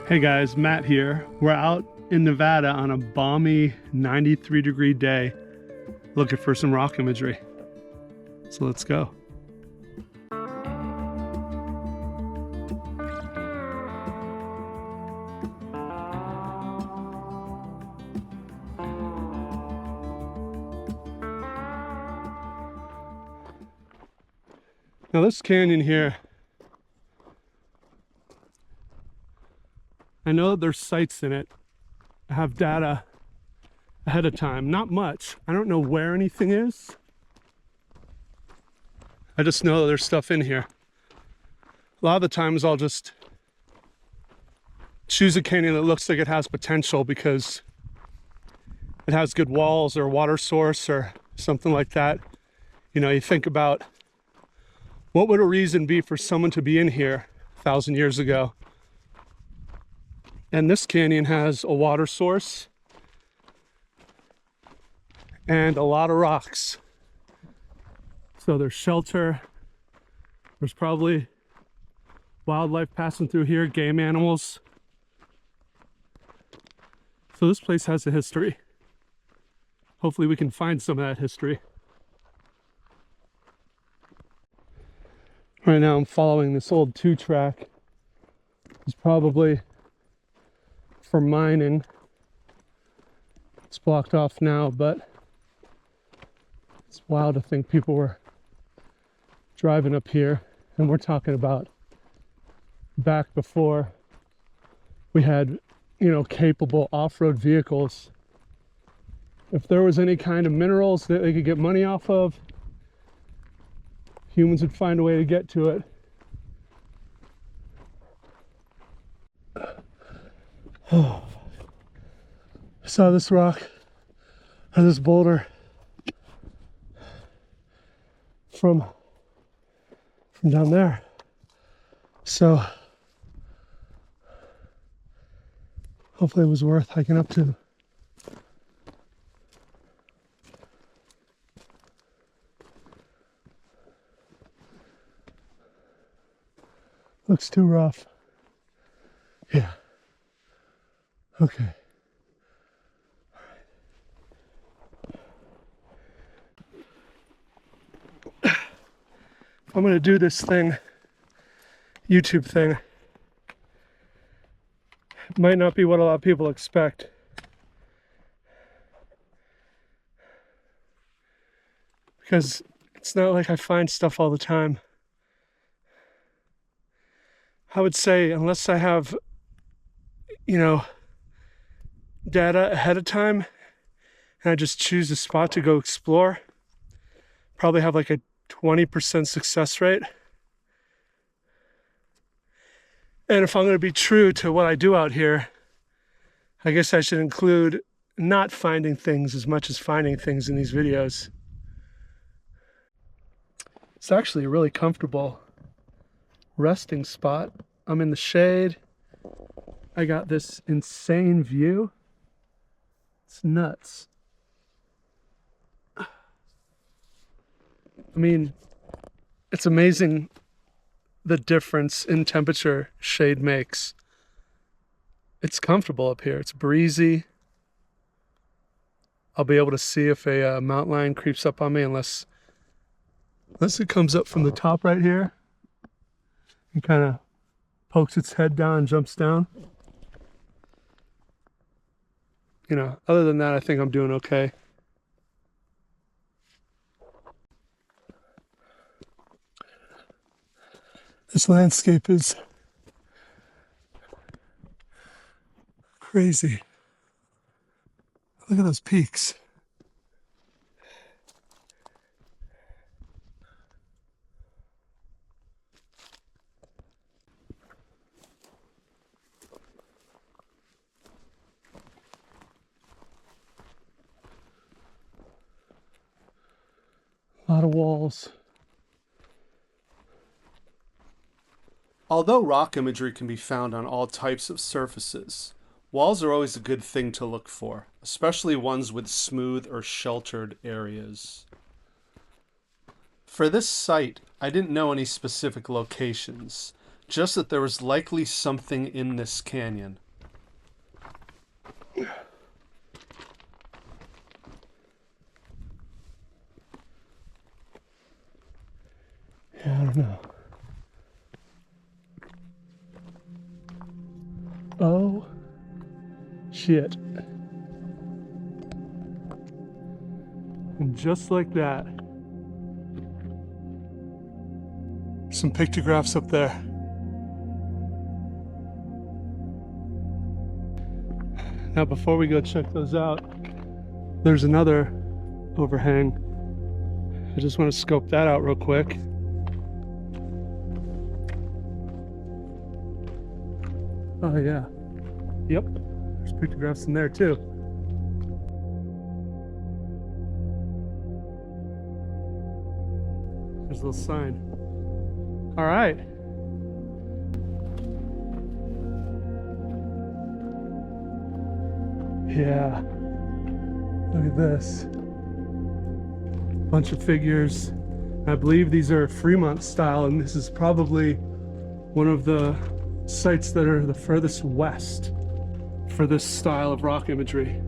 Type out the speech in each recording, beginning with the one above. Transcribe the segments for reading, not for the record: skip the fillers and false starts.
Hey guys, Matt here. We're out in Nevada on a balmy 93-degree day looking for some rock imagery. So let's go. Now this canyon here, I know that there's sites in it. I have data ahead of time, not much. I don't know where anything is. I just know that there's stuff in here. A lot of the times I'll just choose a canyon that looks like it has potential because it has good walls or water source or something like that. You know, you think about what would a reason be for someone to be in here 1,000 years ago? And this canyon has a water source and a lot of rocks. So there's shelter. There's probably wildlife passing through here, game animals. So this place has a history. Hopefully we can find some of that history. Right now I'm following this old 2-track. It's probably for mining. It's blocked off now, but it's wild to think people were driving up here, and we're talking about back before we had, you know, capable off-road vehicles. If there was any kind of minerals that they could get money off of, humans would find a way to get to it. Oh, I saw this rock or this boulder from down there. So hopefully it was worth hiking up to. Looks too rough. Yeah. Okay. I'm gonna do this thing, YouTube thing. It might not be what a lot of people expect. Because it's not like I find stuff all the time. I would say, unless I have, you know, data ahead of time, and I just choose a spot to go explore, probably have like a 20% success rate. And if I'm going to be true to what I do out here, I guess I should include not finding things as much as finding things in these videos. It's actually a really comfortable resting spot. I'm in the shade. I got this insane view. It's nuts. I mean, it's amazing the difference in temperature shade makes. It's comfortable up here. It's breezy. I'll be able to see if a mountain lion creeps up on me unless it comes up from the top right here and kind of pokes its head down and jumps down. You know, other than that, I think I'm doing okay. This landscape is crazy. Look at those peaks. A lot of walls. Although rock imagery can be found on all types of surfaces, walls are always a good thing to look for, especially ones with smooth or sheltered areas. For this site, I didn't know any specific locations, just that there was likely something in this canyon. Yeah, I don't know. Oh, shit. And just like that, some pictographs up there. Now, before we go check those out, there's another overhang. I just want to scope that out real quick. Oh yeah. Yep. There's pictographs in there too. There's a little sign. All right. Yeah. Look at this. Bunch of figures. I believe these are Fremont style, and this is probably one of the sites that are the furthest west for this style of rock imagery.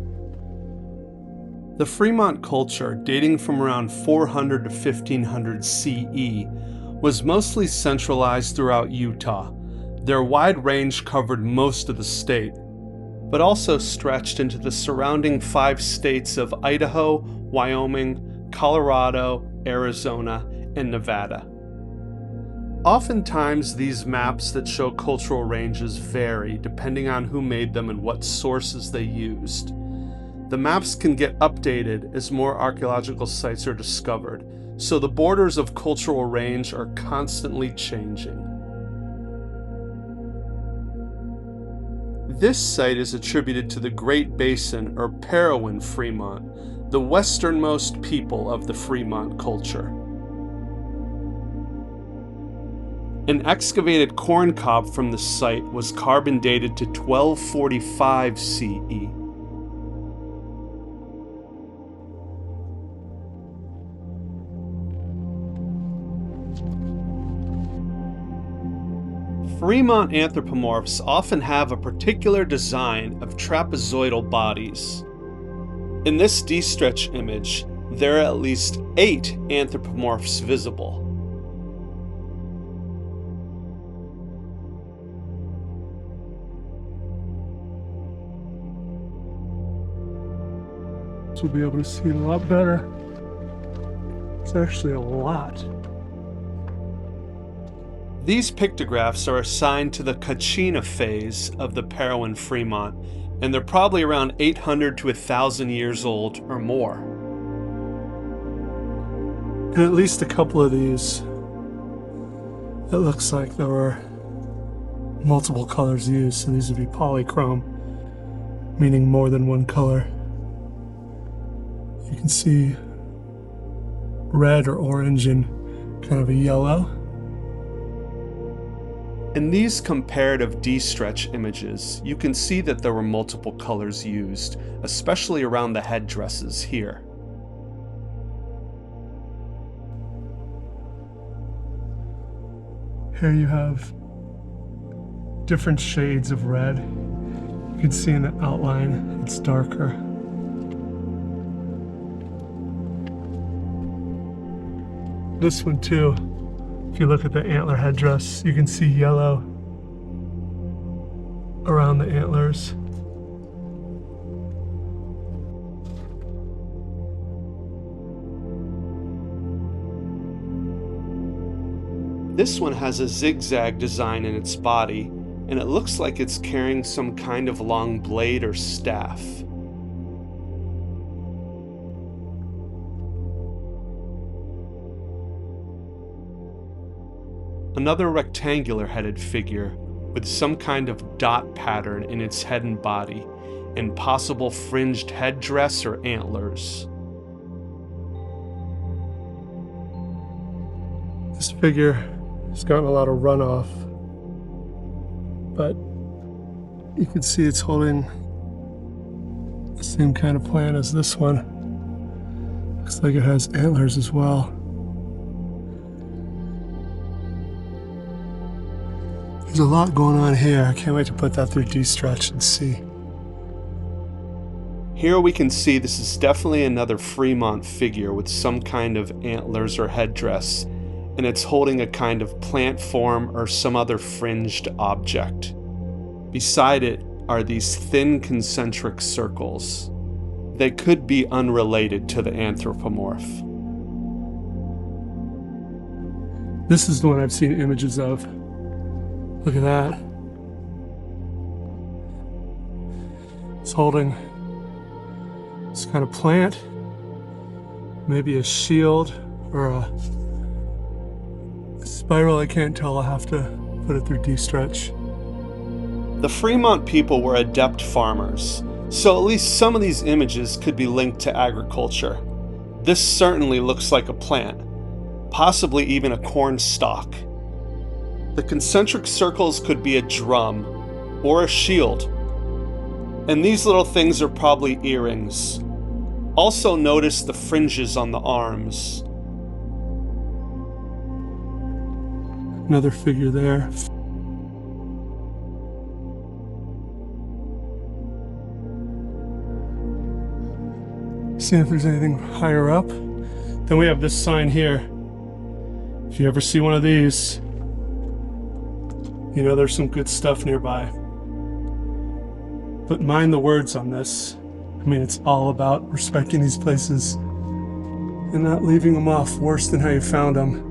The Fremont culture, dating from around 400 to 1500 CE, was mostly centralized throughout Utah. Their wide range covered most of the state, but also stretched into the surrounding 5 states of Idaho, Wyoming, Colorado, Arizona, and Nevada. Oftentimes, these maps that show cultural ranges vary depending on who made them and what sources they used. The maps can get updated as more archaeological sites are discovered, so the borders of cultural range are constantly changing. This site is attributed to the Great Basin or Parowan Fremont, the westernmost people of the Fremont culture. An excavated corn cob from the site was carbon dated to 1245 CE. Fremont anthropomorphs often have a particular design of trapezoidal bodies. In this D-stretch image, there are at least 8 anthropomorphs visible. So we'll be able to see it a lot better. It's actually a lot. These pictographs are assigned to the Kachina phase of the Parowan Fremont, and they're probably around 800 to 1,000 years old or more. And at least a couple of these, it looks like there were multiple colors used, so these would be polychrome, meaning more than one color. You can see red or orange and kind of a yellow. In these comparative D-stretch images, you can see that there were multiple colors used, especially around the headdresses here. Here you have different shades of red. You can see in the outline, it's darker. This one too, if you look at the antler headdress, you can see yellow around the antlers. This one has a zigzag design in its body, and it looks like it's carrying some kind of long blade or staff. Another rectangular-headed figure with some kind of dot pattern in its head and body, and possible fringed headdress or antlers. This figure has gotten a lot of runoff, but you can see it's holding the same kind of plant as this one. Looks like it has antlers as well. There's a lot going on here. I can't wait to put that through D-stretch and see. Here we can see this is definitely another Fremont figure with some kind of antlers or headdress, and it's holding a kind of plant form or some other fringed object. Beside it are these thin concentric circles. They could be unrelated to the anthropomorph. This is the one I've seen images of. Look at that. It's holding this kind of plant, maybe a shield or a spiral. I can't tell. I'll have to put it through D-stretch. The Fremont people were adept farmers, so at least some of these images could be linked to agriculture. This certainly looks like a plant, possibly even a corn stalk. The concentric circles could be a drum or a shield. And these little things are probably earrings. Also notice the fringes on the arms. Another figure there. See if there's anything higher up. Then we have this sign here. If you ever see one of these, you know there's some good stuff nearby. But mind the words on this. I mean, it's all about respecting these places and not leaving them off worse than how you found them.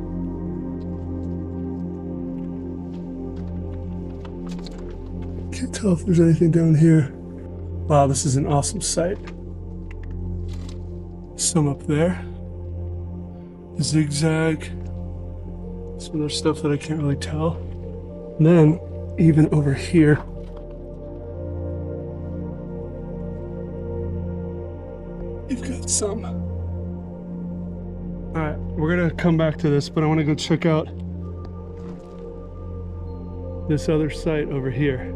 Can't tell if there's anything down here. Wow, this is an awesome site. Some up there. Zigzag. Some other stuff that I can't really tell. And then, even over here, you've got some. Alright, we're gonna come back to this, but I want to go check out this other site over here.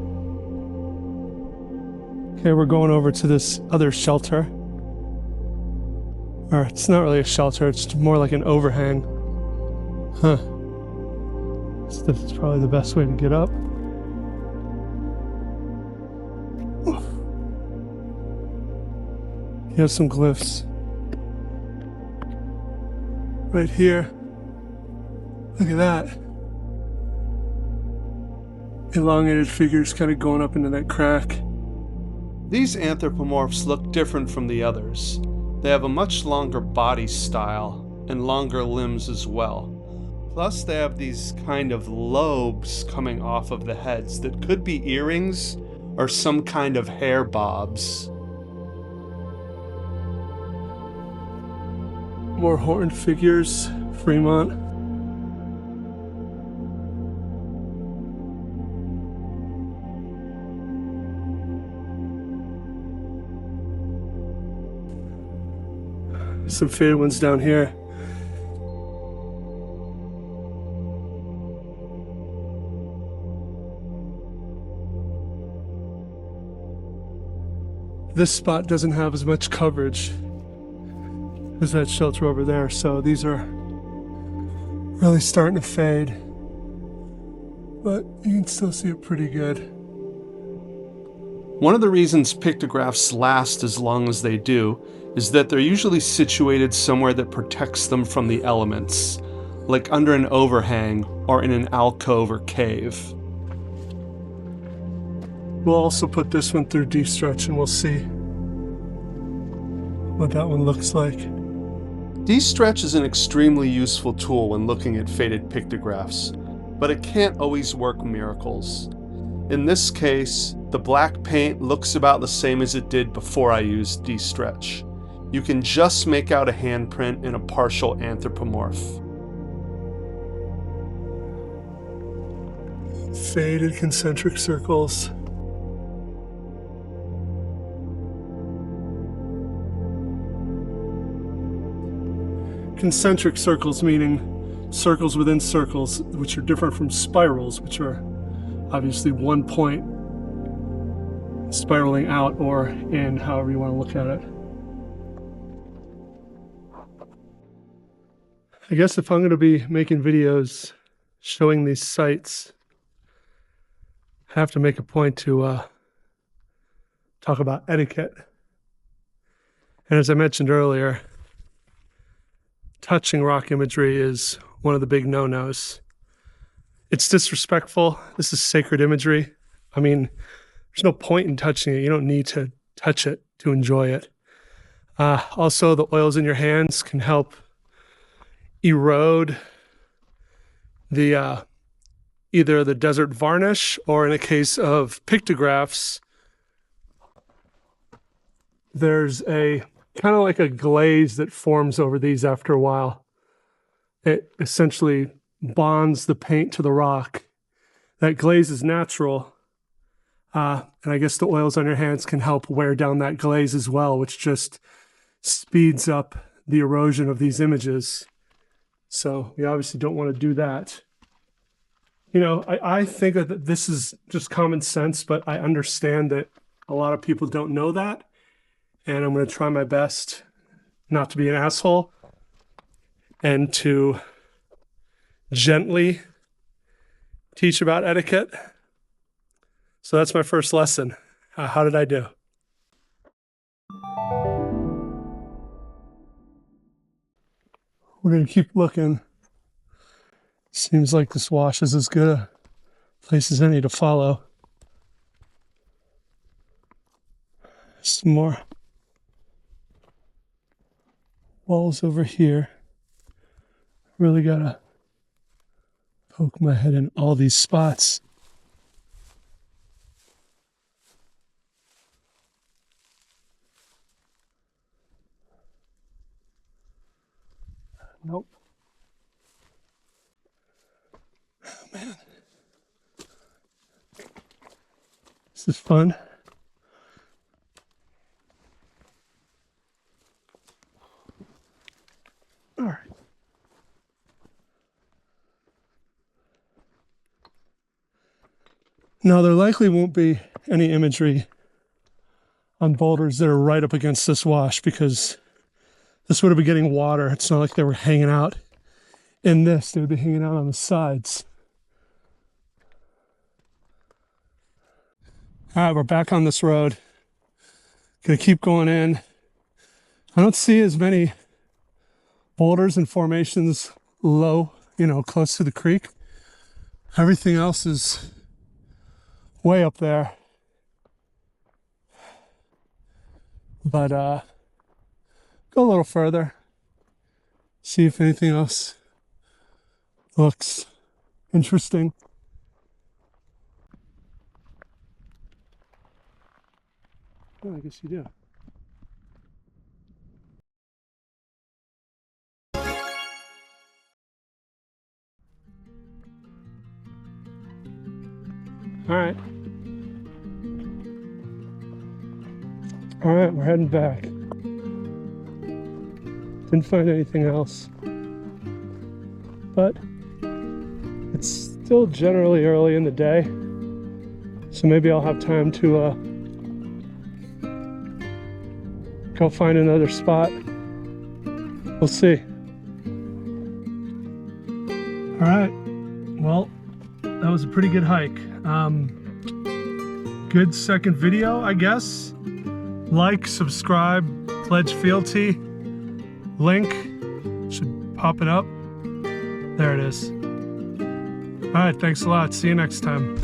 Okay, we're going over to this other shelter. Or it's not really a shelter, it's more like an overhang. Huh. This is probably the best way to get up. You have some glyphs. Right here. Look at that. Elongated figures kind of going up into that crack. These anthropomorphs look different from the others. They have a much longer body style and longer limbs as well. Plus they have these kind of lobes coming off of the heads that could be earrings or some kind of hair bobs. More horned figures, Fremont. Some faded ones down here. This spot doesn't have as much coverage as that shelter over there, so these are really starting to fade. But you can still see it pretty good. One of the reasons pictographs last as long as they do is that they're usually situated somewhere that protects them from the elements, like under an overhang or in an alcove or cave. We'll also put this one through D-stretch and we'll see what that one looks like. D-stretch is an extremely useful tool when looking at faded pictographs, but it can't always work miracles. In this case, the black paint looks about the same as it did before I used D-stretch. You can just make out a handprint in a partial anthropomorph. Faded concentric circles. Concentric circles meaning circles within circles, which are different from spirals, which are obviously one point spiraling out or in, however you want to look at it. I guess if I'm going to be making videos showing these sites, I have to make a point to talk about etiquette. And as I mentioned earlier, touching rock imagery is one of the big no-nos. It's disrespectful. This is sacred imagery. I mean, there's no point in touching it. You don't need to touch it to enjoy it. Also, the oils in your hands can help erode the either the desert varnish, or in a case of pictographs, there's a kind of like a glaze that forms over these after a while. It essentially bonds the paint to the rock. That glaze is natural, and I guess the oils on your hands can help wear down that glaze as well, which just speeds up the erosion of these images. So we obviously don't want to do that. You know, I think that this is just common sense, but I understand that a lot of people don't know that. And I'm going to try my best not to be an asshole and to gently teach about etiquette. So that's my first lesson. How did I do? We're going to keep looking. Seems like this wash is as good a place as any to follow. Some more walls over here. Really gotta poke my head in all these spots. Nope. Oh, man. This is fun. All right. Now, there likely won't be any imagery on boulders that are right up against this wash, because this would have been getting water. It's not like they were hanging out in this. They would be hanging out on the sides. All right, we're back on this road. Gonna keep going in. I don't see as many boulders and formations low, close to the creek. Everything else is way up there. But go a little further. See if anything else looks interesting. Oh, I guess you do. All right. All right, we're heading back. Didn't find anything else. But it's still generally early in the day, so maybe I'll have time to go find another spot. We'll see. All right. Well, that was a pretty good hike. Good second video, I guess. Like, subscribe, pledge fealty. Link should pop it up. There it is. All right, thanks a lot. See you next time.